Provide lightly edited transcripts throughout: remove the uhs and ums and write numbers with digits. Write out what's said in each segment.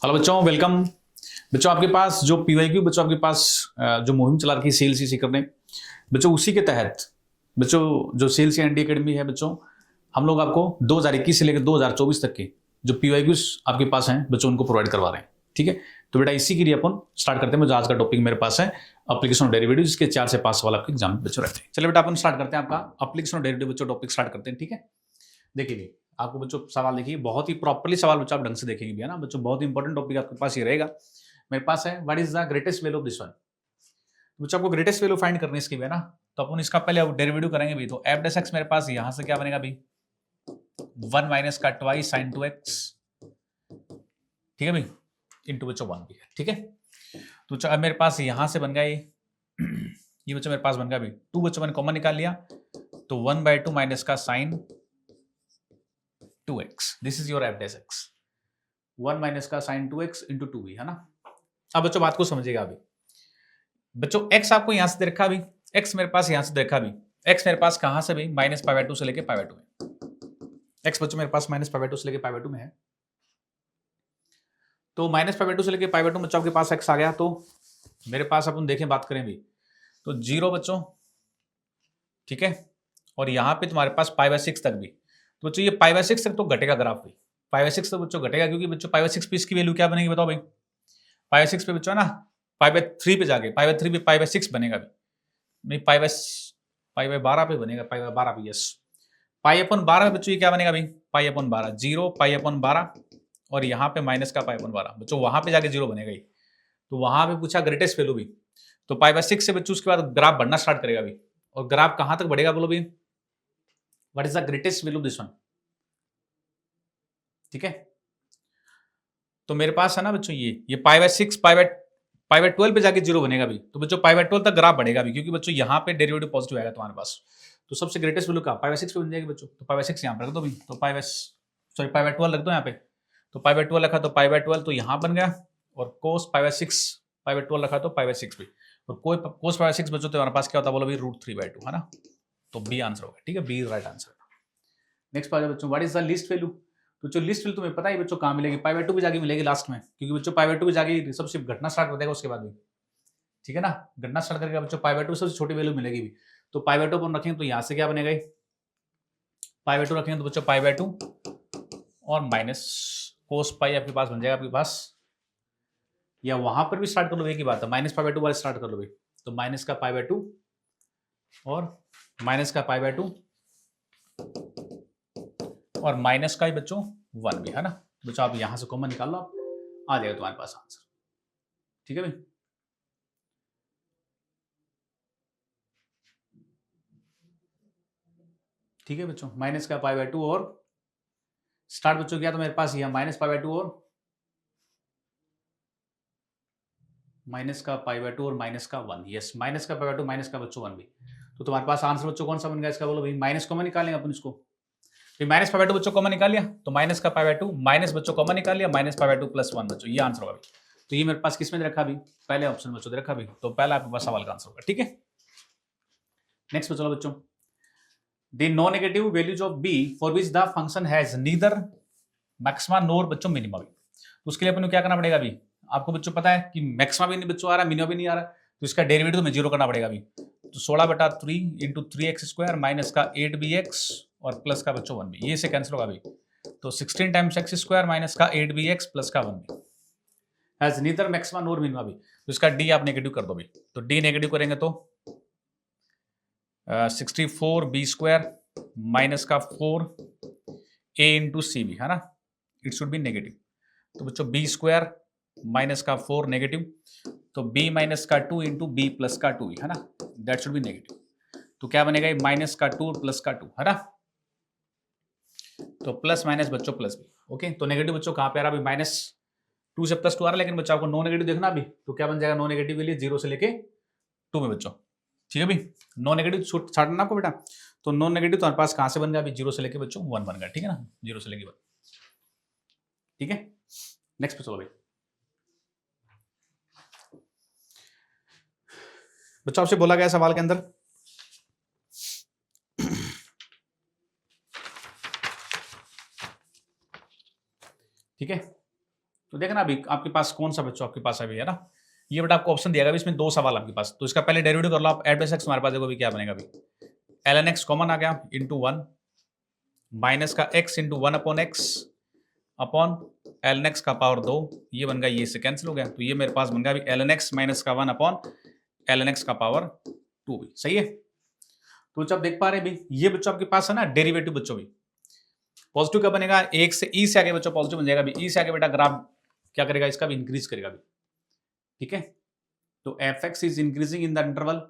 Hello बच्चों, welcome. बच्चों आपके पास जो पीवाईक्यू बच्चों आपके पास जो मुहिम चला रखी है सेल्स इसी करने बच्चों, उसी के तहत बच्चों जो सेल्स एंडी एकेडमी है बच्चों, हम लोग आपको 2021 से लेकर 2024 तक के जो पीवाईक्यूज आपके पास हैं बच्चों उनको प्रोवाइड करवा रहे हैं। ठीक है, तो बेटा इसी के लिए अपन स्टार्ट करते हैं। आज का टॉपिक मेरे पास है एप्लीकेशन डेरिवेटिव, जिसके 4 से 5 सवाल आपके एग्जाम में बच्चों रहते हैं। चलिए बेटा अपन स्टार्ट करते हैं, आपका एप्लीकेशन डेरिवेटिव बच्चों टॉपिक स्टार्ट करते हैं। ठीक है, देखिए आपको बच्चों सवाल देखिए, बहुत ही प्रॉपर्ली सवाल बच्चों आप ढंग से देखेंगे भी है ना बच्चों, बहुत इंपॉर्टेंट टॉपिक आपके पास ये रहेगा। मेरे पास है what is the greatest value of this one. बच्चों आपको ग्रेटेस्ट वैल्यू फाइंड करनी है इसकी भी है ना, तो अपन इसका पहले डेरिवेटिव करेंगे भी। तो एफ डेस एक्स मेरे पास यहां से क्या बनेगा भी 1 माइनस का ट्वाइस साइन 2x, ठीक है भाई, इंटू बच्चों 1 भी है। ठीक है, तो अब मेरे पास यहां से बन गया ये बच्चों मेरे पास बन गया भी 2 बच्चों मैंने कॉमन निकाल लिया, तो 1/2 माइनस का sine 2x, this is your f dash x. 1 minus का साइन 2x इंटू 2b है ना। अब बच्चों बात को समझिएगा अभी बच्चों, x आपको यहां से दे रखा भी, x मेरे पास यहां से दे रखा भी, x मेरे पास कहां से भी -π/2 से लेके π/2 में। x बच्चों मेरे पास -π/2 से लेके π/2 में है, तो -π/2 से लेके π/2 बच्चों आपके पास x आ गया। तो मेरे पास अपन देखें बात करें भी तो 0 बच्चों, ठीक है, और यहां पे तुम्हारे पास π/6 तक भी, तो बच्चों ये π/6 तक तो घटेगा ग्राफ भी, π/6 तक बच्चों घटेगा, क्योंकि बच्चों π/6 पे इसकी वैल्यू क्या बनेगी बताओ भाई, π/6 पे बच्चों है ना π/3 पे जाके π/3 पे π/6 बनेगा भी, नहीं π/12 पे बनेगा, π/12 पे, यस π/12 में बच्चों ये क्या बनेगा भाई π/12, 0 π/12 और यहाँ पे माइनस का π/12 बच्चों, वहां पे जाके 0 बनेगा ही। तो वहां पे पूछा ग्रेटेस्ट वैल्यू भी, तो π/6 से बच्चों उसके बाद ग्राफ बढ़ना स्टार्ट करेगा भी, और ग्राफ कहां तक बढ़ेगा बोलो भी, what is the greatest value this one. ठीक है, तो मेरे पास है ना बच्चों ये π/6 π/12 पे जाके 0 बनेगा भी, तो बच्चों π/12 तक ग्राफ बढ़ेगा भी, क्योंकि बच्चों यहाँ पे डेरिवेटिव पॉजिटिव आएगा तुम्हारे पास। तो सबसे ग्रेटेस्ट वैल्यू का π/6 पे बन जाएगी बच्चों, तो π/6 यहाँ पर रख दो भी, तो π/12 रख दो यहाँ पे, तो π/12 रखा तो π/12 तो यहाँ बन गया, और cos π/6 π/12 रखा तो π/6 भी, और कोई cos π/6 बच्चों तो तुम्हारे पास क्या होता है बोलो भी √3/2 है ना, तो बी आंसर होगा। ठीक है, B right answer. Next part बच्चों, what is the least value. तो जो लिस्ट वैल्यू तुम्हें पता है बच्चों कहाँ मिलेगी, π/2 पे जाके मिलेगी लास्ट में, क्योंकि बच्चों π/2 पे जाके सब सिर्फ घटना स्टार्ट हो जाएगा उसके बाद भी। ठीक है ना, घटना स्टार्ट करके बच्चों π/2 सबसे छोटी वैल्यू मिलेगी भी, तो π/2 अपन रखेंगे तो यहाँ से क्या बनेगा, π/2 रखेंगे तो बच्चों π/2 और माइनस cos π आपके पास बन जाएगा आपके पास, या वहां पर भी स्टार्ट कर लो, एक ही बात है, -π/2 वाले स्टार्ट कर लो भाई, तो माइनस का π/2 और माइनस का π/2 और माइनस का ही बच्चों 1 भी है ना। बच्चों आप यहां से कॉमन निकाल लो, आप आ जाएगा तुम्हारे पास आंसर। ठीक है भाई, ठीक है बच्चों, माइनस का π/2 और स्टार्ट बच्चों किया तो मेरे पास यह -π/2 और माइनस का π/2 और माइनस का 1, यस माइनस का π/2 माइनस का बच्चों 1 भी, तो तुम्हारे पास आंसर बच्चों कौन सा बन गया इसका बोलो भाई, माइनस कॉमन निकालेंगे अपन इसको, फिर -π/2 बच्चों कॉमन निकाल लिया, तो माइनस का π/2 माइनस बच्चों कॉमन निकाल लिया, -π/2 + 1 बच्चों, ये आंसर होगा भाई। तो ये मेरे पास किस में दे रखा भी, पहले ऑप्शन बच्चों दे रखा भी, तो पहला आपके पास सवाल का आंसर होगा। ठीक है, नेक्स्ट चलो बच्चों, the non negative values of b for which the function has neither maxima nor बच्चों मिनिमा भी, तो उसके लिए अपन को क्या करना पड़ेगा अभी, आपको बच्चों पता है कि मैक्सिमा भी नहीं बच्चों आ रहा, मिनिमा भी नहीं आ रहा, तो इसका डेरिवेटिव में 0 करना पड़ेगा अभी, तो 16/3 इंटू 3x² माइनस का 8bx और प्लस का बच्चों 1b, ये से कैंसिल होगा अभी, तो 16 टाइम्स x² माइनस का 8bx प्लस का 1b has neither maxima NOR minima भी, तो इसका डी आप नेगेटिव कर दो भी, तो डी नेगेटिव करेंगे तो 64b² माइनस का 4a इंटू सी भी है ना, इट शुड बी नेगेटिव, तो बच्चों b² माइनस का 4 नेगेटिव, तो b माइनस का 2 इंटू बी प्लस का 2 है ना, दैट शुड बी नेगेटिव, तो क्या बनेगा माइनस का 2 प्लस का 2 है ना, तो प्लस माइनस बच्चों प्लस भी, ओके, तो नेगेटिव बच्चों कहां पे आ रहा है, -2 से +2 आ रहा है, लेकिन बच्चों आपको नॉन नेगेटिव देखना अभी, तो क्या बन जाएगा नॉन नेगेटिव के लिए 0 से लेके 2 में बच्चों। ठीक है भाई, नॉन नेगेटिव छाटना आपको बेटा, तो नॉन नेगेटिव तो हमारे पास कहां से बन गया अभी, 0 से लेके बच्चों 1 बन गया। ठीक है ना, 0 से लेके 1। ठीक है, नेक्स्ट पे चलो भाई, बच्चों आपसे बोला गया सवाल के अंदर, ठीक है, तो देखना अभी आपके पास कौन सा बच्चों आपके पास अभी है ना, ये बेटा आपको ऑप्शन दिया इसमें 2 सवाल आपके पास, तो इसका पहले डेरिवेटिव कर लो आप। एफ एक्स हमारे पास देखो अभी क्या बनेगा अभी, ln x कॉमन आ गया इंटू 1 माइनस का x into 1 upon x upon ln x का पावर 2, ये बन गया, ये से कैंसिल हो गया, तो ये मेरे पास बन गया अभी ln x माइनस का 1 अपॉन ln x का पावर 2 भी सही है। तो बच्चों आप देख पा रहे हैं भी ये बच्चों आपके पास है ना डेरिवेटिव बच्चों भी पॉजिटिव का बनेगा, एक से ई से आगे बच्चों पॉजिटिव बन जाएगा भी, ई से आगे बेटा ग्राफ क्या करेगा इसका भी इंक्रीज करेगा भी, ठीक है। तो f x is increasing in the interval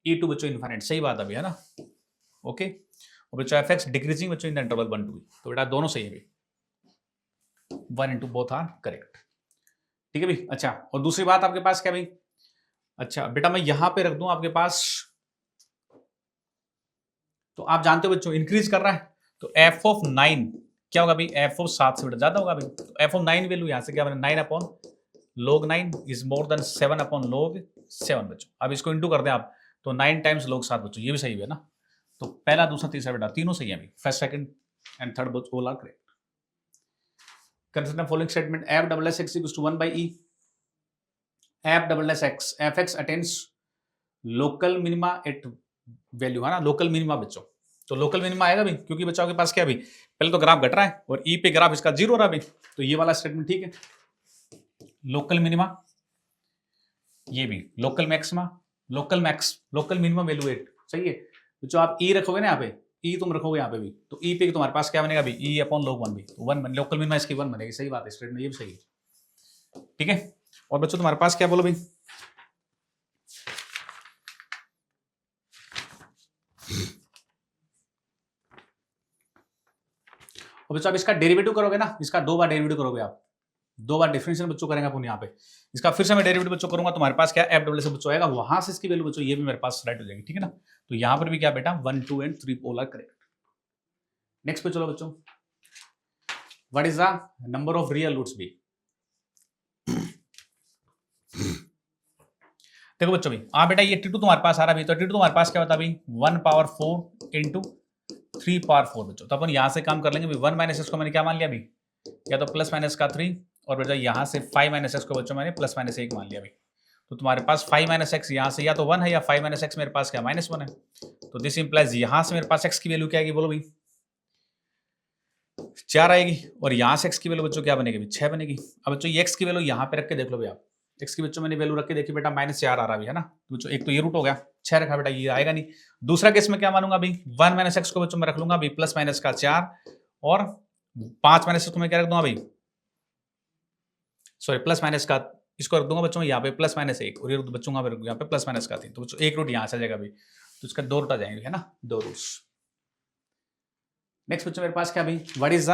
e to बच्चों इनफाइनाइट, सही बात अभी है ना, ओके। और बच्चों एफ एक्स डिक्रीजिंग बच्चों इन द इंटरवल 1 to 2, तो बेटा दोनों सही है भी, 1 into बोथ आर करेक्ट, ठीक है भी। अच्छा और दूसरी बात आपके पास क्या भाई, अच्छा बेटा मैं यहां पे रख दूं आपके पास, तो आप जानते हो बच्चों इंक्रीज कर रहा है, तो एफ ऑफ 9 क्या होगा भाई, एफ ऑफ 7 से बेटा ज्यादा होगा भाई, तो एफ ऑफ 9 वैल्यू यहां से क्या बने 9 upon log 9 is more than 7 upon log 7 बच्चों। अब इसको इंटू कर दें आप, तो 9 टाइम्स log 7 बच्चों, ये भी सही है ना, तो पहला दूसरा तीसरा बेटा तीनों सही है अभी, first second and third both all are correct. Consider following statement, f double s x equals to 1 by e, f double s x f x attains local minima at value है ना, लोकल मिनिमा बच्चों, तो local minima आएगा भी क्योंकि बच्चों के पास क्या भी पहले तो ग्राफ घट रहा है और ई पे ग्राफ इसका 0 हो रहा है, तो ये वाला स्टेटमेंट ठीक है। लोकल मिनिमा, ये भी local maxima, local max, local minimum value 8 सही है बच्चों। आप ई रखोगे ना यहाँ पे, ई तुम रखोगे यहाँ पे भी, तो ई पे तुम्हारे पास क्या बनेगा भी, ई अपॉन log 1 भी, तो 1 लोकल मिनिमा इसकी 1 बनेगी, सही बात है, स्टेटमेंट ये भी सही है, ठीक है। और बच्चों तुम्हारे पास क्या बोलो भाई, और बच्चों आप इसका डेरिवेटिव करोगे ना, इसका 2 बार डेरिवेटिव करोगे आप, 2 बार डिफरेंशियल बच्चों करेंगे अपन यहाँ पे, इसका फिर से मैं डेरिवेटिव बच्चों करूंगा, तुम्हारे पास क्या एफ डब्ल्यू से बच्चों आएगा, वहां से इसकी वैल्यू बच्चों ये भी मेरे पास राइट हो जाएगी, ठीक है ना। तो यहां पर भी क्या बेटा 1 2 and 3 all are correct. Next पे चलो बच्चों, what is the number of real roots b. देखो बच्चों भी बेटा ये टी2 तुम्हारे पास आ रहा है, तो टी2 तुम्हारे पास क्या होता है 1 पावर 4 इंटू 3 पावर 4 बच्चों, तो अपन यहां से काम कर लेंगे 1 माइनस एक्स को मैंने क्या मान लिया अभी, या तो प्लस माइनस का 3, और बेटा यहां से 5 माइनस एक्स को बच्चों मैंने प्लस माइनस 1 मान लिया अभी, तो तुम्हारे पास 5 माइनस एक्स यहां से या तो 1 है या 5 माइनस एक्स मेरे पास क्या -1 है, तो दिस इंप्लाइज यहां से मेरे पास एक्स की वैल्यू क्या आएगी बोलो भाई 4 आएगी, और यहां से एक्स की वैल्यू बच्चों क्या बनेगी 6 बनेगी। अब बच्चों ये एक्स की वैल्यू यहां पे रख के देख लो भाई आप, एक्स की बच्चों मैंने वैल्यू रख के देखी बेटा -4 आ रहा है ना, तो बच्चों एक तो ये रूट हो गया, 6 रखा बेटा, ये आएगा नहीं। दूसरा केस में क्या मानूंगा अभी 1 माइनस एक्स को बच्चों मैं रख लूंगा अभी प्लस माइनस का 4, और 5 माइनस एक्स को मैं क्या रख दूंगा भाई, सॉरी प्लस माइनस का इसको रख दूंगा बच्चों यहाँ पे प्लस माइनस 1, और ये बच्चों यहाँ पे प्लस माइनस का 3, तो बच्चों एक रूट यहाँ से आ जाएगा अभी, तो इसका 2 रूट आ जाएंगे है ना, 2 रूट्स। नेक्स्ट बच्चों मेरे पास क्या भाई what is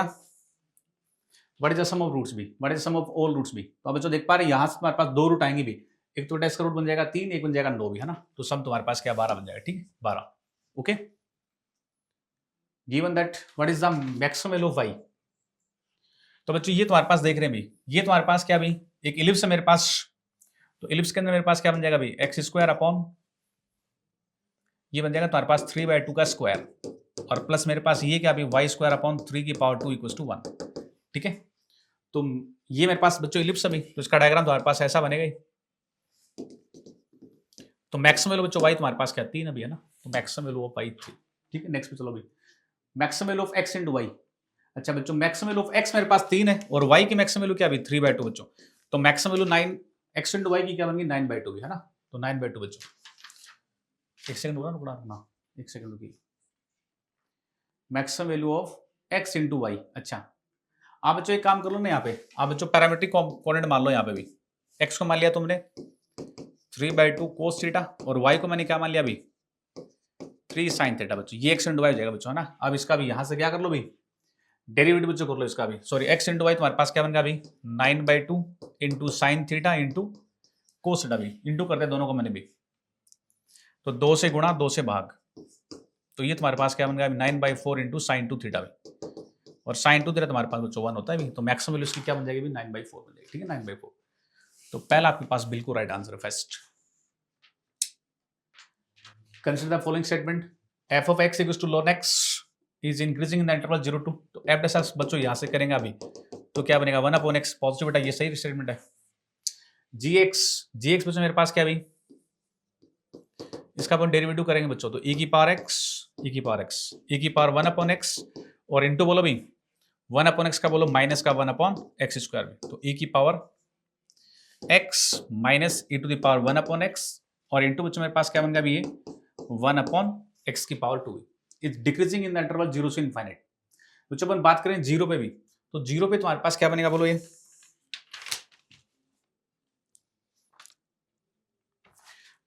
the sum of roots b, what is sum of all roots b. तो अब बच्चों देख पा रहे हैं यहाँ से तुम्हारे पास 2 रूट आएंगे भी, एक तो इसका रूट बन जाएगा 3, एक बन जाएगा 9 भी है ना, तो सम तुम्हारे पास क्या 12 बन जाएगा, ठीक है 12, okay. Given that what is the maximum value of y, तो बच्चों ये तुम्हारे पास देख रहे हैं भाई, ये तुम्हारे पास क्या भाई एक इलिप्स है मेरे पास, तो इलिप्स के अंदर मेरे पास क्या बन जाएगा भाई एक्स स्क्वायर अपॉन ये बन जाएगा तुम्हारे पास 3/2 का स्क्वायर, और प्लस मेरे पास ये क्या भाई वाई स्क्वायर अपॉन 3 की पावर 2 इक्वल्स टू 1, ठीक है। तो ये मेरे पास बच्चों इलिप्स अभी, तो इसका डायग्राम तुम्हारे पास ऐसा बनेगा ही। तो मैक्सिमम वैल्यू बच्चों वाई तुम्हारे पास क्या 3 अभी है ना, तो मैक्सिमम वैल्यू ऑफ वाई 3, ठीक है। नेक्स्ट पे चलो भाई maximum value of x into y. अच्छा बच्चों मैक्सिमम वैल्यू ऑफ एक्स मेरे पास 3 है, और वाई की मैक्सिमम वैल्यू क्या अभी 3/2 बच्चों, तो maximum value 9 x into y की क्या बनेगी 9/2 है ना, तो 9/2 बच्चों। एक सेकंड रुकना रुकना रुकना, एक सेकंड रुकिए। Maximum value of x into y, अच्छा आप बच्चों एक काम कर लो ना यहाँ पे, आप बच्चों पैरामीट्रिक कॉम्पोनेंट मान लो यहाँ पे भी, एक्स को मान लिया तुमने 3/2 कोस थीटा, और वाई को मैंने क्या मान लिया अभी 3 साइन थीटा बच्चों, ये एक्स इंटू वाई हो जाएगा बच्चों है ना। अब इसका भी यहाँ से क्या कर लो भाई डेरिवेटिव बच्चों कर लो इसका भी, सॉरी एक्स इंटू वाई तुम्हारे पास क्या बनेगा अभी 9/2 into sine theta into cos theta भी, इंटू करते हैं दोनों को मैंने भी, तो 2 से गुणा 2 से भाग, तो ये तुम्हारे पास क्या बन गया 9/4 इंटू साइन 2 थीटा भी, और साइन 2 थीटा तुम्हारे पास बच्चों 1 होता है भी, तो मैक्सिमम वैल्यू इसकी क्या बन जाएगी 9/4 बन जाएगी, ठीक है 9/4। तो पहला आपके पास बिल्कुल राइट आंसर है first. Consider the following statement, f of x equals to ln x is increasing in the interval 0 to, तो एफ डेस बच्चों यहां से करेंगे अभी तो क्या बनेगा 1/x पॉजिटिव बेटा, ये सही स्टेटमेंट है। जी एक्स बच्चों मेरे पास क्या भाई, इसका अपन डेरिवेटिव करेंगे बच्चों, तो e की पावर x e की पावर 1/x और इनटू बोलो भाई 1/x का बोलो माइनस का 1/x स्क्वायर भी, तो e की power x minus e to the power 1/x और इनटू बच्चों मेरे पास क्या बनेगा भी ये 1/x की power 2 is decreasing in the interval 0 से इनफाइनाइट। बच्चों अपन बात करें जीरो पे भी, तो जीरो पे तुम्हारे पास क्या बनेगा बोलो, ये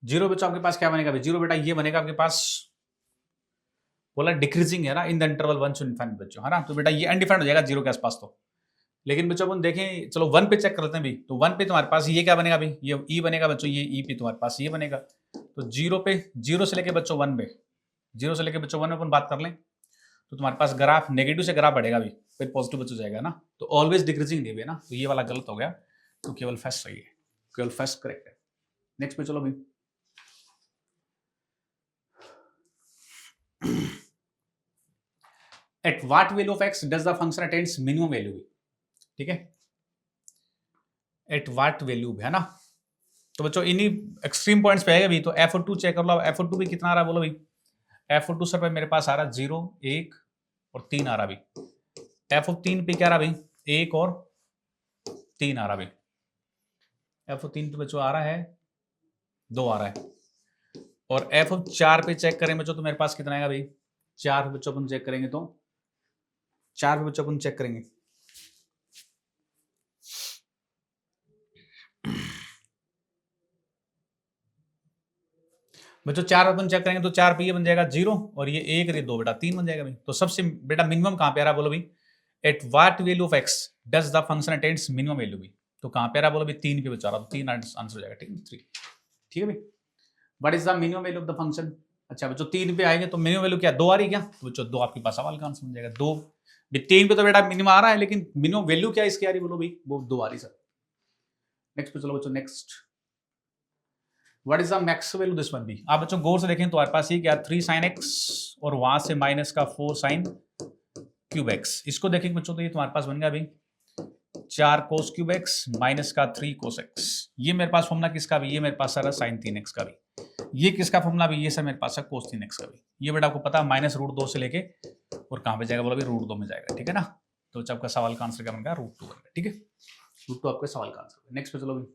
जीरो बच्चों आपके पास क्या बनेगा भाई, जीरो बेटा ये बनेगा आपके पास, बोला डिक्रीजिंग है ना इन द इंटरवल 1 से इनफाइनाइट बच्चों, है ना, तो बेटा ये अनडिफाइंड हो जाएगा जीरो के आसपास। तो लेकिन बच्चों अपन देखें, चलो 1 पे चेक कर लेते हैं भी, तो 1 पे तुम्हारे पास ये क्या बनेगा भाई, ये ई बनेगा बच्चों, ये ई पे तुम्हारे पास ये बनेगा। तो जीरो पे, जीरो से लेके बच्चों 1 पे, जीरो से लेके बच्चों 1 में अपन बात कर लें, तो तुम्हारे पास ग्राफ नेगेटिव से ग्राफ बढ़ेगा भी, फिर पॉजिटिव बच्चों जाएगा ना, तो ऑलवेज डिक्रीजिंग नहीं है ना, तो ये वाला गलत हो गया, तो केवल फर्स्ट सही है, केवल फर्स्ट करेक्ट है। नेक्स्ट पे चलो भाई, at what value of x does the function attains minimum value भी, ठीक है, एट व्हाट वैल्यू है ना, तो बच्चों इन्हीं एक्सट्रीम पॉइंट्स पे आएगा भी, तो F2 चेक कर लो, F2 भी कितना आ रहा है बोलो भाई, F2 सर पे मेरे पास आ रहा है 0 1 और 3 आ रहा भी, F3 पे क्या आ रहा भाई 1 और 3 आ रहा भाई, F3 पे बच्चों आ रहा है 2 आ रहा है, और F4 पे चेक करें बच्चों तो मेरे पास कितना आएगा भाई 4 पे बच्चों अपन चेक करेंगे, तो 4 पे बच्चों अपन चेक करेंगे, बच्चों 4 अपन चेक करेंगे तो 4 पे ये बन जाएगा 0 और ये 1 और ये 2 बेटा 3 बन जाएगा भाई। तो सबसे बेटा मिनिमम कहां पे आ रहा बोलो भाई, at what value of x does the function attains minimum value भी, तो कहां पे आ रहा बोलो भाई 3 पे बचा रहा, तो 3 आंसर हो जाएगा, ठीक है 3, ठीक है भाई। What is the minimum value of the function, अच्छा बच्चों 3 पे आएंगे तो मिनिमम वैल्यू क्या 2 आ रही है क्या, तो बच्चों 2 आपके पास सवाल का आंसर बन जाएगा 2, 3 पे तो बेटा मिनिमम आ रहा है, लेकिन मिनिमम वैल्यू क्या इसकी आ रही बोलो भाई, वो 2 आ रही सर। नेक्स्ट पे चलो बच्चों, next what is the max value this one b, आप बच्चों गौर से देखें तो हमारे पास ये क्या 3 sin x और वहां से माइनस का 4 sin क्यूब x, इसको देखेंगे बच्चों तो ये तुम्हारे पास बन गया अभी 4 cos क्यूब x माइनस का 3 cos x, ये मेरे पास फॉर्मूला किसका भी, ये मेरे पास सारा sin 3x का भी, ये किसका फॉर्मूला भी, ये सर मेरे पास है cos 3x का भी, ये बेटा आपको पता है -√2 से लेके और कहां पे जाएगा बोला भी √2 में जाएगा, ठीक है ना, तो आपका सवाल का आंसर क्या बन गया √2 बन गया, ठीक है, √2 आपके सवाल का आंसर। नेक्स्ट पे चलो भाई,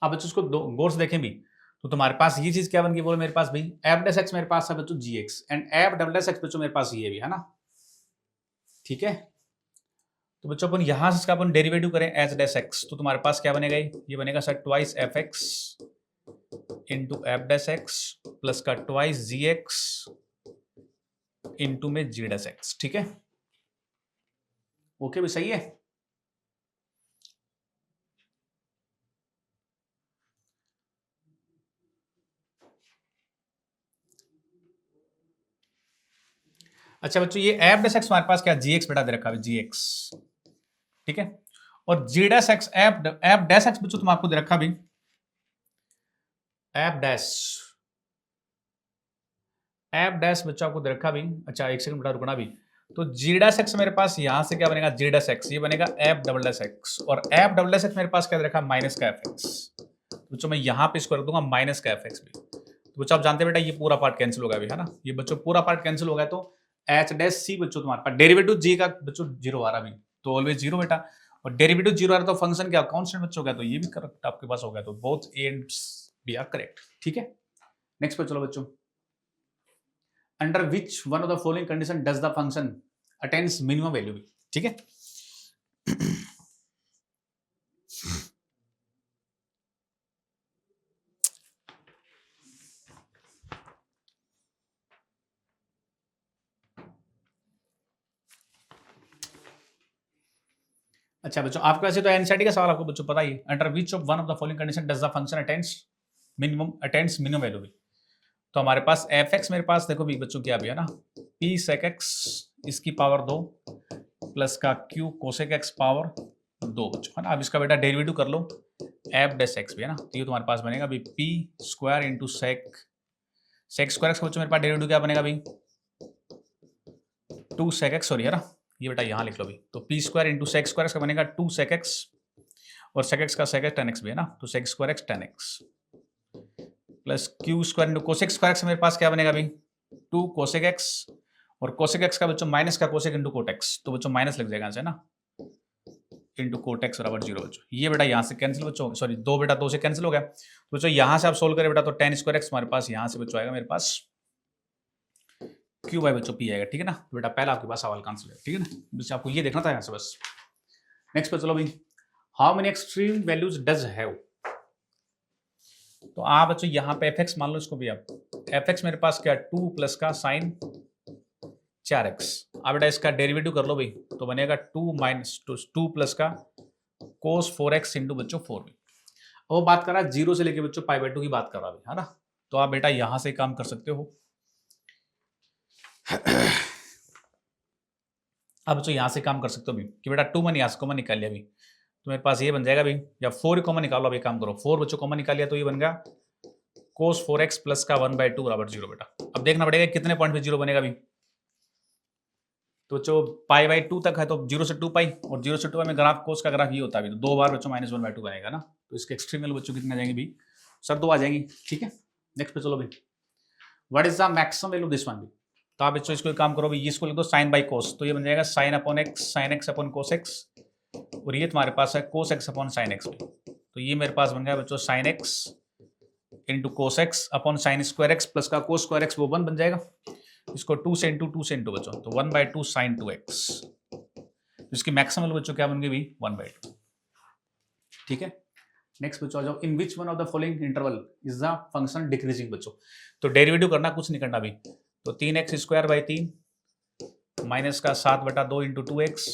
अब बच्चों उसको गौर से देखें भी, तो तुम्हारे पास ये चीज क्या बन गई बोलो मेरे पास भाई f' मेरे पास है बच्चों gx एंड f" बच्चों मेरे पास ये भी है ना, ठीक है, तो बच्चों अपन यहां से इसका अपन डेरिवेटिव करें h'(x), तो तुम्हारे पास क्या बनेगा, ये बनेगा sir twice fx into f' plus का ट्वाइस gx इंटू में g'(x), ठीक है, ओके भी सही है। अच्छा बच्चों ये f' हमारे पास क्या gx बेटा दे रखा है gx, ठीक है, और g'(x) f' बच्चों तुम आपको दे रखा भी f' बच्चों आपको दे रखा भी, अच्छा एक सेकंड बेटा रुकना भी, तो g'(x) मेरे पास यहां से क्या बनेगा g'(x), ये बनेगा f'(x) और f'(x) मेरे पास क्या दे रखा माइनस का fx, बच्चों मैं यहां पे इसको रख दूंगा माइनस का fx भी, तो बच्चों आप जानते हैं बेटा ये पूरा पार्ट कैंसिल होगा भी, है ना, ये बच्चों पूरा पार्ट कैंसिल हो गया, तो h' बच्चों तुम्हारे पास डेरिवेटिव g का बच्चों 0 आ रहा भी, तो ऑलवेज 0 बेटा, और डेरिवेटिव 0 आ रहा तो फंक्शन क्या कांस्टेंट बच्चों का, तो ये भी करेक्ट आपके पास हो गया, तो both a and b are correct, ठीक है। नेक्स्ट पे चलो बच्चों, under which one of the following condition does the function attains minimum value भी, ठीक है। अच्छा बच्चों आपके वैसे तो एनसीईआरटी का सवाल आपको बच्चों पता ही, under which of one of the following condition does the function attains minimum value भी, तो हमारे पास fx मेरे पास देखो भी बच्चों क्या भी है ना p sec x इसकी पावर 2 प्लस का क्यू कोसेक एक्स पावर 2 बच्चों, है ना। अब इसका बेटा डेरिवेटिव कर लो एफ डेस एक्स भी, है ना। तो ये तुम्हारे पास बनेगा अभी p square into sec square x का बच्चों मेरे पास डेरिवेटिव क्या बनेगा अभी 2 सेक एक्स, सॉरी, है ना। ये बेटा यहाँ लिख लो अभी, तो p square into sec square x का बनेगा 2 सेक एक्स, और सेक एक्स का सेक एक्स टेन एक्स भी, है ना। तो sec square x tan x plus q square into cosec square x मेरे पास क्या बनेगा अभी 2 कोसेक एक्स, और कोसेक एक्स का बच्चों माइनस का कोसेक इंटू कोटेक्स, तो बच्चों माइनस लग जाएगा है ना, इंटू कोटेक्स बराबर 0 बच्चों। ये बेटा यहाँ से कैंसिल बच्चों, सॉरी 2 बेटा 2 से कैंसिल हो गया, तो बच्चों यहाँ से आप सोल्व करें बेटा तो टेन स्क्वायर एक्स हमारे पास यहाँ से बच्चों आएगा मेरे पास क्यू बाई बच्चों पी आएगा, ठीक है ना। तो बेटा पहला आपके पास सवाल का आंसर है, ठीक है ना। बस आपको ये देखना था यहाँ से बस। नेक्स्ट पे चलो भाई, how many extreme values does have. तो आप बच्चों यहाँ पे एफ एक्स मान लो इसको भी, आप एफ एक्स मेरे पास क्या 2 प्लस का साइन 4x। अब बेटा इसका डेरिवेटिव कर लो भाई, तो बनेगा 2 माइनस 2 प्लस का कोस 4x इंटू बच्चों 4 भी। वो बात कर रहा है 0 से लेके बच्चों पाई बाई 2 की बात कर रहा है ना। तो आप बेटा यहां से काम कर सकते हो। अब बच्चों यहां से काम कर सकते हो भी कि बेटा 2 मैंने यहाँ से कॉमन निकाल लिया अभी, तो मेरे पास ये बन जाएगा भाई, या 4 कॉमन निकालो। अभी काम करो 4 बच्चों कॉमन निकाल लिया, तो ये बन गया कोस 4x प्लस का 1/2 बराबर 0 बेटा। अब देखना पड़ेगा कितने पॉइंट पे 0 बनेगा अभी, तो बच्चों पाई बाई 2 तक है, तो 0 से 2 पाई, और 0 से 2 पाई में ग्राफ कोस का ग्राफ ये होता है, तो 2 बार बच्चों -1/2 बनेगा ना। तो इसके एक्सट्रीम वैल्यू बच्चों कितने आ जाएंगे भी सर 2 आ जाएंगी, ठीक है। नेक्स्ट पे चलो भाई, what is the maximum value this one भी। तो आप बच्चों इसको काम करो भाई, इसको लिख दो साइन बाई कोस, तो ये बन जाएगा sine upon x, sine x upon cos x, और ये तुम्हारे पास है cos x upon sine x. तो ये मेरे पास बन गया बच्चों sign x into cos x upon sine square x plus का कोस स्क्वायर एक्स, वो 1 बन जाएगा। इसको 2 से इंटू बच्चों, तो 1/2 साइन 2x। इसकी मैक्सिमम बच्चों क्या बन गई भी 1/2, ठीक है। नेक्स्ट बच्चों आ जाओ, in which one of the following interval is the function decreasing बच्चों। तो डेरिवेटिव करना कुछ नहीं करना भी, तो 3x स्क्वायर बाई 3 माइनस का 7/2 इंटू 2x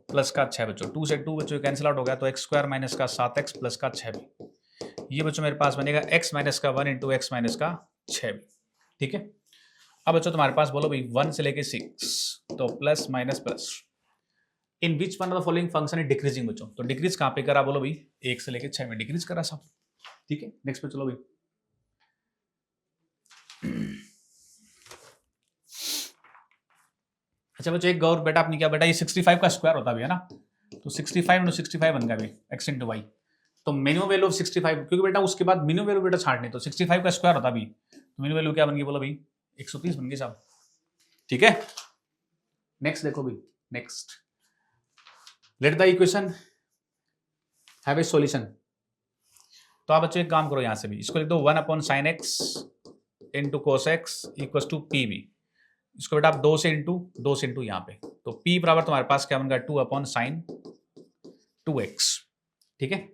प्लस का 6 बच्चों, 2 से 2 बच्चों कैंसिल आउट हो गया, तो x स्क्वायर माइनस का 7x प्लस का 6 भी। ये बच्चों मेरे पास बनेगा x माइनस का 1 इंटू एक्स माइनस का 6 भी, ठीक है। अब बच्चों तुम्हारे पास बोलो भाई 1 से लेके 6, तो plus minus plus, in which one of the following function है डिक्रीजिंग बच्चों। तो डिक्रीज कहां पे करा बोलो भाई 1 से लेके 6 में डिक्रीज करा सब, ठीक है। नेक्स्ट पे चलो भाई, अच्छा बच्चों एक गौर बेटा आपने क्या बेटा, ये 65 का स्क्वायर होता भी है ना, तो 65 इंटू 65 बन गया भाई एक्स इंटू वाई। तो मिनिमम वैल्यू ऑफ 65, क्योंकि बेटा उसके बाद मिनिमम वैल्यू बेटा छाड़नी, तो 65 का स्क्वायर होता भी, तो मिनिमम वैल्यू क्या बन गई बोलो भाई 130 बन गई साहब, ठीक है। नेक्स्ट देखो भाई, next let the equation have a solution. तो आप बच्चों एक काम करो, यहां से भी इसको लिख दो 1 upon sine x into cos x equal to p b. इसको बेटा आप 2 से इंटू यहाँ पे, तो p बराबर तुम्हारे पास क्या बन गया 2 अपॉन साइन 2x, ठीक है।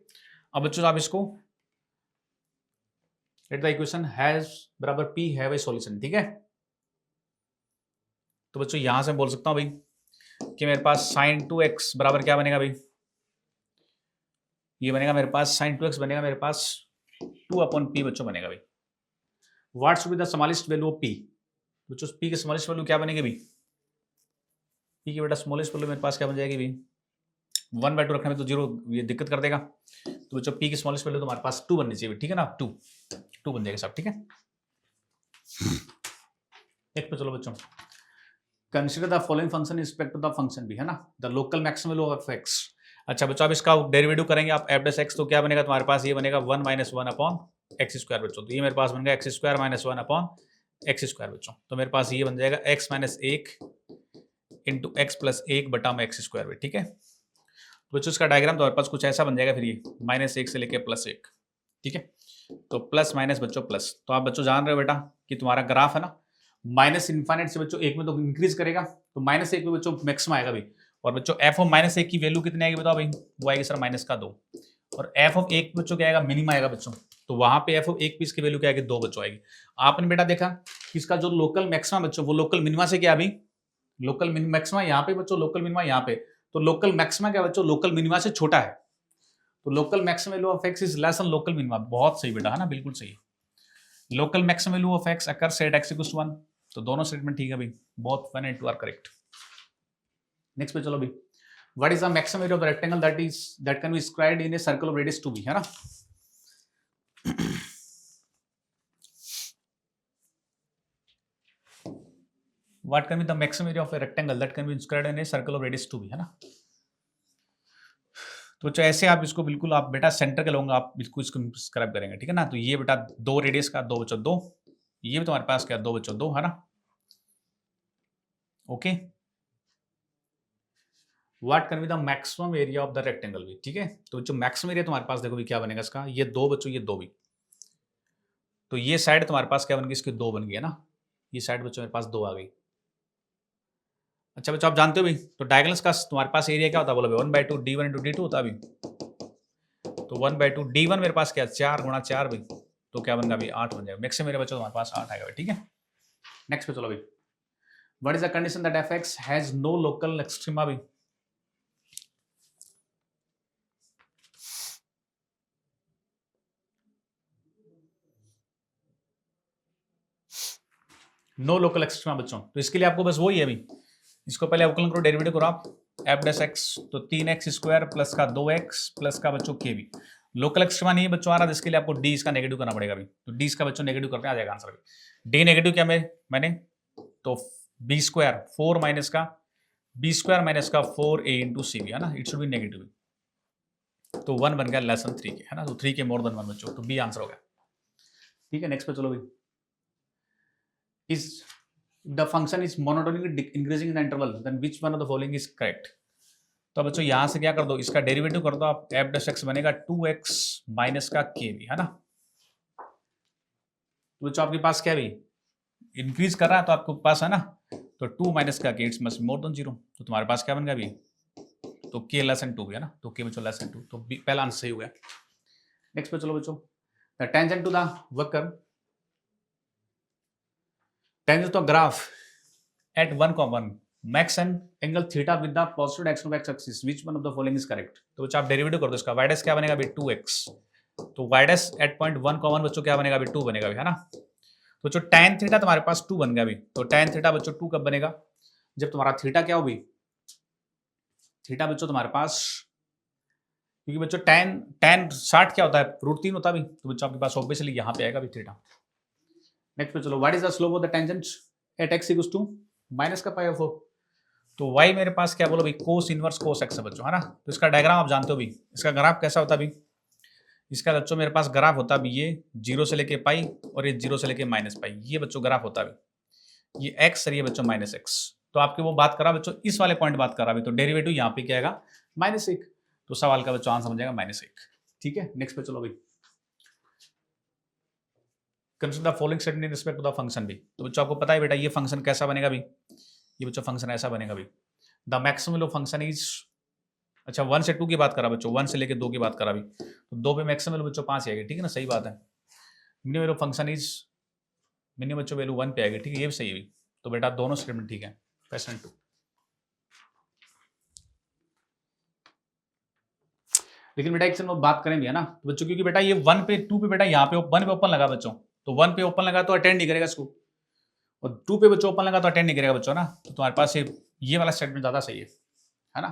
अब बच्चों आप इसको लेट द इक्वेशन हैज बराबर p हैव ए सॉल्यूशन, ठीक है। तो बच्चों यहां से बोल सकता हूं भाई कि मेरे पास साइन 2x बराबर क्या बनेगा भाई, ये बनेगा मेरे पास साइन 2x बनेगा मेरे पास 2 अपॉन p बच्चों बनेगा भाई। What should be the smallest value of p। बच्चों p की स्मॉलेस्ट वैल्यू क्या बनेगी भाई, p की बेटा स्मॉलेस्ट वैल्यू मेरे पास क्या बन जाएगी भाई 1/2 रखने में तो 0 ये दिक्कत कर देगा, तो बच्चों p की स्मॉलेस्ट वैल्यू तुम्हारे पास 2 बननी चाहिए, ठीक है ना। 2 बन जाएगा सब, ठीक है। नेक्स्ट पे चलो बच्चों, consider the following function in respect to the function भी, है ना, the local maximum value of x। अच्छा बच्चों अब इसका डेरिवेटिव करेंगे आप f डैश x, तो क्या बनेगा तुम्हारे पास, ये बनेगा 1 - 1 अपॉन एक्स स्क्वायर बच्चों, तो ये मेरे पास बन गया x square minus 1 upon x square बच्चों। तो मेरे पास ये बन जाएगा x minus 1 into x plus 1 बटा में एक्स स्क्वायर, ठीक है। तो बच्चों इसका डायग्राम तुम्हारे पास कुछ ऐसा बन जाएगा, फिर ये -1 से लेके +1, ठीक है। तो प्लस माइनस बच्चों प्लस, तो आप बच्चों जान रहे हो बेटा कि तुम्हारा ग्राफ है ना माइनस इन्फाइनाइट से बच्चों 1 में तो इंक्रीज करेगा, तो -1 में बच्चों मैक्सिमम आएगा भाई। और बच्चों f ऑफ -1 की वैल्यू कितनी आएगी बताओ भाई, वो आएगी सर -2, और f ऑफ 1 बच्चों क्या आएगा मिनिमम आएगा बच्चों, तो वहां पे f ऑफ 1 पीस की वैल्यू क्या आएगी 2 बच्चों आएगी। आपने बेटा देखा कि इसका जो लोकल मैक्सिमम बच्चों वो लोकल मिनिमा से क्या अभी लोकल मैक्सिमा यहाँ पे बच्चों, लोकल मिनिमा यहाँ पे, तो लोकल मैक्सिमा क्या बच्चों लोकल मिनिमा से छोटा है, तो local maximum value of x is less than local minima. बहुत सही बेटा, है ना, बिल्कुल सही। Local maximum value of x occurs at x = 1, तो दोनों स्टेटमेंट ठीक है भाई, both 1 and 2 are correct. Next पे चलो भाई, what is the maximum area of the rectangle that can be squared in a circle of radius 2b, है ना। What can be the maximum area of a rectangle that can be squared in a circle of radius 2b, है ना। तो बच्चों ऐसे आप इसको बिल्कुल, आप बेटा सेंटर के लोगे, आप बिल्कुल इसको स्क्रैप करेंगे, ठीक है ना। तो ये बेटा 2 रेडियस का 2 बच्चों 2, ये भी तुम्हारे पास क्या 2 बच्चों 2, है ना। Okay, what can be the maximum area of the rectangle भी, ठीक है। तो बच्चों मैक्सिमम एरिया तुम्हारे पास देखो भी क्या बनेगा इसका, ये 2 बच्चों ये 2 भी, तो ये साइड तुम्हारे पास क्या बन गई, इसकी 2 बन गई, है ना। ये साइड बच्चों मेरे पास 2 आ गई। अच्छा बच्चों आप जानते हो भी, तो डायगोनल्स का तुम्हारे पास एरिया क्या होता है, बोलो 1/2 d1 इंटू d2 होता है अभी। तो 1/2 d1 मेरे पास क्या 4 गुणा 4 भाई, तो क्या बन गया भाई 8 बन जाएगा। मैक्सिमम मेरे बच्चों तुम्हारे पास 8 आएगा भाई, ठीक है। नेक्स्ट पे चलो भाई, what is the condition that fx has no local extrema भी। नो लोकल एक्सट्रीमा बच्चों, तो इसके लिए आपको बस वही है अभी, इसको पहले अवकलन करो, डेरिवेटिव करो आप, एफ डैश एक्स, तो 3x स्क्वायर प्लस का 2x प्लस का बच्चों के भी। लोकल एक्सट्रीमा नहीं है बच्चों आ रहा, जिसके लिए आपको डी इसका नेगेटिव करना पड़ेगा अभी। तो डी इसका बच्चों नेगेटिव करके आ जाएगा आंसर अभी। डी नेगेटिव क्या मैंने तो बी स्क्वायर 4 माइनस का बी स्क्वायर माइनस का 4a इंटू सी बी, है ना। इट शुड बी नेगेटिव, तो 1 बन गया लेस देन 3 के, है ना। तो 3 के मोर देन 1 बच्चों, तो बी आंसर हो गया, ठीक है। नेक्स्ट पे चलो भाई, is the function is monotonically increasing in the interval then which one of the following is correct. तो बच्चों यहां से क्या कर दो, इसका डेरिवेटिव कर दो आप, एफ डैश एक्स बनेगा 2x माइनस का के भी, है ना। तो बच्चों आपके पास क्या भी इंक्रीज कर रहा है, तो आपके पास है ना, तो 2 माइनस का के इट्स मस्ट मोर देन 0, तो तुम्हारे पास क्या बन गया अभी, तो के लेस देन 2 है ना। तो के बच्चों लेस देन 2, तो पहला आंसर सही हो गया। नेक्स्ट पे चलो बच्चों, द टेंजेंट टू द वक्र, tangent to graph at 1, max and angle theta with the positive direction of x axis, which one of the following is correct। तो बच्चों आप डेरिवेटिव कर दो इसका, y डैश क्या बनेगा अभी 2x, तो y डैश एट पॉइंट 1, बच्चों क्या बनेगा अभी 2 बनेगा अभी, है ना। तो बच्चों tan थीटा तुम्हारे पास 2 बन गया अभी, तो tan थीटा बच्चों 2 कब बनेगा, जब तुम्हारा थीटा क्या हो भी, थीटा बच्चों तुम्हारे पास, क्योंकि बच्चों tan 60 क्या होता है √3 होता है अभी, तो बच्चों आपके पास ऑब्वियसली यहाँ पे आएगा अभी थीटा। नेक्स्ट पे चलो, what is the slope of the tangent at x equals to minus का पाई ऑफ 4, तो y मेरे पास क्या बोलो भाई कोस इनवर्स कोस x है बच्चों, है ना। तो इसका डायग्राम आप जानते हो भी, इसका ग्राफ कैसा होता है भी, इसका बच्चों मेरे पास ग्राफ होता है ये 0 से लेके पाई और ये 0 से लेके माइनस पाई, ये बच्चों ग्राफ होता है, ये x और ये बच्चों माइनस x। तो आपके वो बात करा बच्चों, इस वाले पॉइंट बात करा भी, तो डेरिवेटिव यहाँ पे क्या आएगा -1, तो सवाल का बच्चों आंसर बन जाएगा -1, ठीक है। नेक्स्ट पे चलो भाई, consider the following statement in respect to the function भी। तो बच्चों आपको पता है बेटा ये फंक्शन कैसा बनेगा भी, ये बच्चों फंक्शन ऐसा बनेगा भी, the maximum of function is, अच्छा 1 से 2 की बात करा बच्चों, 1 से लेके 2 की बात करा भी, तो 2 पे मैक्सिमम बच्चों 5 आएगी, ठीक है ना, सही बात है। Minimum of function is, minimum बच्चों वैल्यू 1 पे आएगी, ठीक है, ये भी सही है भी। तो बेटा दोनों स्टेटमेंट ठीक है, क्वेश्चन 2। लेकिन बेटा एक बात करें भी, है ना, तो बच्चों क्योंकि बेटा ये 1 पे 2 पे बेटा यहाँ पे 1 पे ओपन लगा बच्चों, तो 1 पे ओपन लगा तो अटेंड नहीं करेगा इसको, और 2 पे बच्चों ओपन लगा तो अटेंड नहीं करेगा बच्चों ना। तो तुम्हारे पास ये वाला स्टेटमेंट ज्यादा सही है ना।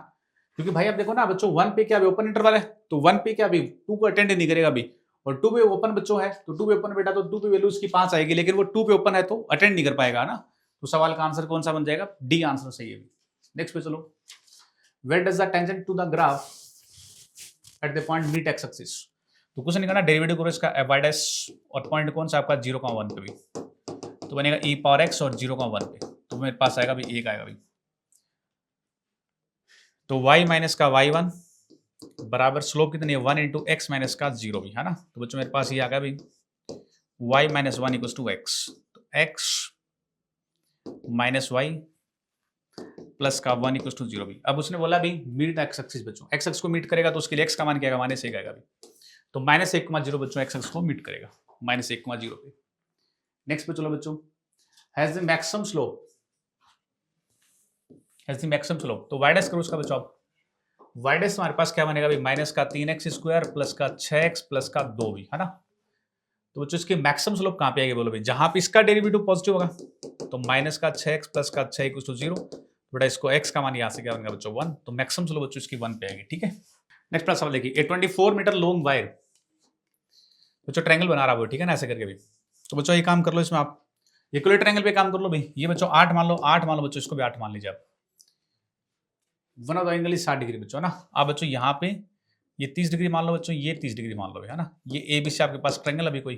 क्योंकि भाई अब देखो ना बच्चों 1 पे क्या अभी ओपन इंटरवल है, तो 1 पे क्या अभी 2 को अटेंड नहीं करेगा अभी, और 2 पे ओपन बच्चों है, तो 2 पे ओपन बेटा, तो 2 पे वैल्यू उसकी 5 आएगी, लेकिन वो 2 पे ओपन है तो अटेंड नहीं कर पाएगा ना। तो सवाल का आंसर कौन सा बन जाएगा, डी आंसर सही है। नेक्स्ट पे चलो, where does the tangent to the graph at the point meet x axis. तो कुछ नहीं करना, डेरिवेटिव करो इसका y डैश, और पॉइंट कौन सा आपका 0,1 पे भी, तो बनेगा e पावर x और 0,1 पे, तो मेरे पास आएगा भी 1 आएगा भी। तो y माइनस का y1 बराबर स्लोप कितनी है 1 इंटू एक्स माइनस का 0 भी, है ना। तो बच्चों मेरे पास ये आ गया भी y minus 1 equals to x, तो x माइनस वाई प्लस का 1 इक्वल्स टू 0 भी। अब उसने बोला भी मीट द एक्स एक्सिस बच्चों, एक्स एक्स को मीट करेगा तो उसके लिए x का मान क्या आएगा -1 आएगा भी, तो -1,0 बच्चों एक्स एक्स को मीट करेगा -1,0 पे। नेक्स्ट पे चलो बच्चों, has the maximum slope, has the maximum slope, तो y डैश करो उसका बच्चों, आप y डैश हमारे पास क्या बनेगा भाई माइनस का 3x स्क्वायर प्लस का 6x प्लस का 2 भी, है ना। तो बच्चों इसकी मैक्सिमम स्लोप कहां पे आएगी बोलो भाई, जहां पे इसका डेरिवेटिव पॉजिटिव होगा, तो माइनस का 6x प्लस का 6 इक्वल्स टू 0, बेटा इसको x का मान यहाँ से क्या बनेगा बच्चों 1, तो मैक्सिमम चलो बच्चों इसकी 1 पे आएगी, ठीक है। नेक्स्ट प्लस सवाल देखिए, ए 24 मीटर लॉन्ग वायर, बच्चों ट्रायंगल बना रहा हो, ठीक है ना, ऐसे करके भी। तो बच्चों ये काम कर लो, इसमें आप इक्वल ट्रायंगल पे काम कर लो भाई। ये बच्चों 8 मान लो, 8 मान लो बच्चों, इसको भी 8 मान लीजिए आप। One of the angle is 60 degree बच्चों, है ना। आप बच्चों यहाँ पे ये 30 डिग्री मान लो बच्चों, ये 30 डिग्री मान लो, है ना। ये ए बी से आपके पास ट्रायंगल अभी कोई,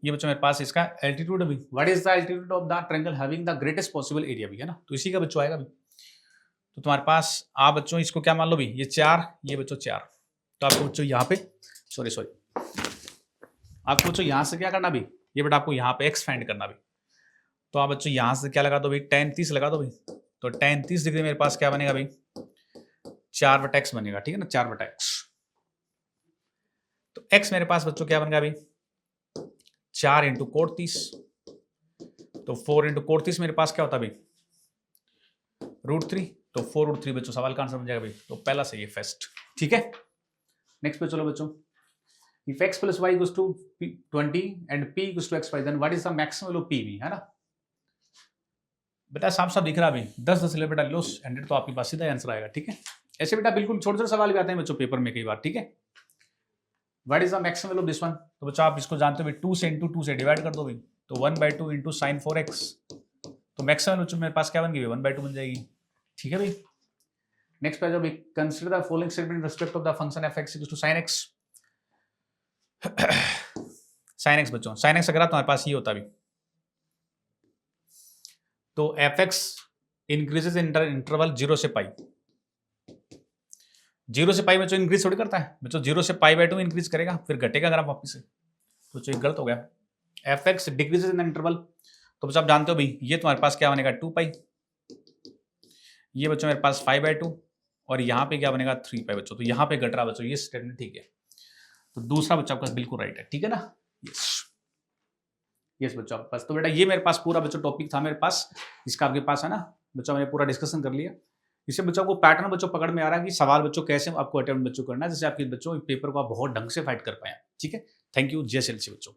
ये बच्चों मेरे पास इसका एल्टीट्यूड अभी, what is the altitude of the triangle having the greatest possible area भी, है ना। तो इसी का बच्चों आएगा भी। तो तुम्हारे पास आप बच्चों इसको क्या मान लो भी, ये 4, ये बच्चों 4। तो आपको बच्चों यहाँ पे सॉरी आपको बच्चों यहाँ से क्या करना भी, ये बेटा आपको यहाँ पे एक्स फाइंड करना भी। तो आप बच्चों यहाँ से क्या लगा दो भाई, tan 30 लगा दो भाई। तो tan 30 डिग्री मेरे पास क्या बनेगा भाई, 4/x बनेगा, ठीक है ना, 4/x। तो x मेरे पास बच्चों क्या बनेगा भाई, 4 × cot 30, तो 4 × cot 30 मेरे पास क्या होता है भाई, √3। तो 4√3 बच्चों सवाल का आंसर बन जाएगा भाई। तो पहला सही है फर्स्ट, ठीक है। नेक्स्ट पे चलो बच्चों, if x + y = 20 and p = xy, then what is the maximum value of p भी, है ना। बेटा साफ साफ दिख रहा है अभी 10 ले बेटा लो 100, तो आपके पास सीधा आंसर आएगा, ठीक है। ऐसे बेटा बिल्कुल छोटे छोटे सवाल भी आते हैं बच्चों पेपर में कई बार, ठीक है। What is the maximum value of this one, तो बच्चों आप इसको जानते हो भाई, 2 से × 2 से डिवाइड कर दो भाई। तो 1/2 × sin 4x, तो मैक्सिमम बच्चों मेरे पास क्या बन गई, 1/2 बन जाएगी, ठीक है भाई। नेक्स्ट पे जो भाई, consider the following statement in respect of the function f(x) = sin x। sin x बच्चों, sin x अगर तुम्हारे पास ये होता भी, तो f(x) इंक्रीजेस इन इंटरवल 0 से पाई। 0 से पाई बच्चों इंक्रीज थोड़ी करता है बच्चों, 0 से π/2 इंक्रीज करेगा, फिर घटेगा ग्राफ वापस से। तो बच्चों गलत हो गया। f(x) डिक्रीजेस इन इंटरवल, तो बच्चों आप जानते हो भाई, ये तुम्हारे पास क्या बनेगा 2π, ये बच्चों मेरे पास 5/2, और यहाँ पे क्या बनेगा 3π बच्चों। तो यहाँ पे घट रहा बच्चों, ये स्टेटमेंट ठीक है। तो दूसरा बच्चा आपका बिल्कुल राइट है, ठीक है ना। यस बच्चों आपके पास। तो बेटा ये मेरे पास पूरा बच्चों टॉपिक था मेरे पास, इसका आपके पास है ना बच्चों, मैंने पूरा डिस्कशन कर लिया। इससे बच्चों को पैटर्न बच्चों पकड़ में आ रहा है कि सवाल बच्चों कैसे आपको अटेम्प्ट बच्चों करना है, जिससे आपके बच्चों पेपर को आप बहुत ढंग से फाइट कर पाए, ठीक है। थैंक यू, जय श्री बच्चों।